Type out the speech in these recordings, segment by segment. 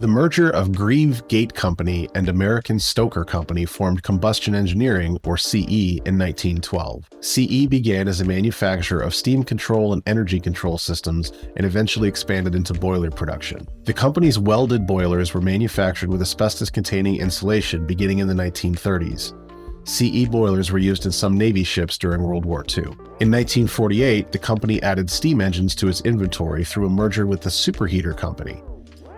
The merger of Grieve Gate Company and American Stoker Company formed Combustion Engineering, or CE, in 1912. CE began as a manufacturer of steam control and energy control systems and eventually expanded into boiler production. The company's welded boilers were manufactured with asbestos-containing insulation beginning in the 1930s. CE boilers were used in some Navy ships during World War II. In 1948, the company added steam engines to its inventory through a merger with the Superheater Company.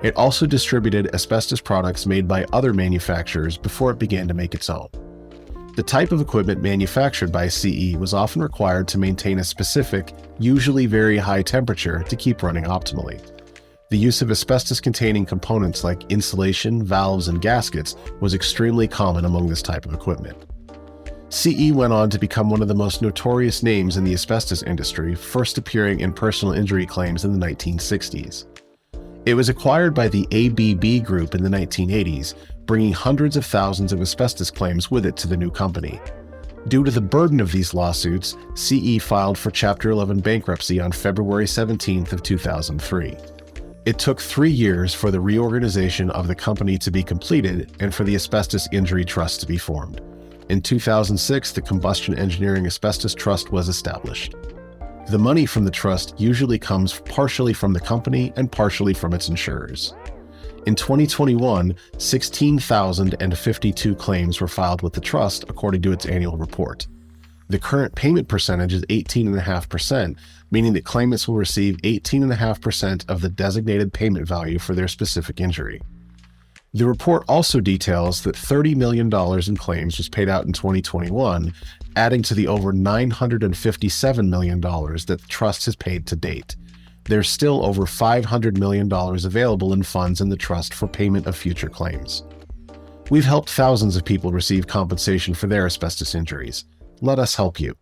It also distributed asbestos products made by other manufacturers before it began to make its own. The type of equipment manufactured by CE was often required to maintain a specific, usually very high temperature to keep running optimally. The use of asbestos-containing components like insulation, valves, and gaskets was extremely common among this type of equipment. CE went on to become one of the most notorious names in the asbestos industry, first appearing in personal injury claims in the 1960s. It was acquired by the ABB Group in the 1980s, bringing hundreds of thousands of asbestos claims with it to the new company. Due to the burden of these lawsuits, CE filed for Chapter 11 bankruptcy on February 17th of 2003. It took 3 years for the reorganization of the company to be completed and for the Asbestos Injury Trust to be formed. In 2006, the Combustion Engineering Asbestos Trust was established. The money from the trust usually comes partially from the company and partially from its insurers. In 2021, 16,052 claims were filed with the trust according to its annual report. The current payment percentage is 18.5%, meaning that claimants will receive 18.5% of the designated payment value for their specific injury. The report also details that $30 million in claims was paid out in 2021, adding to the over $957 million that the trust has paid to date. There's still over $500 million available in funds in the trust for payment of future claims. We've helped thousands of people receive compensation for their asbestos injuries. Let us help you.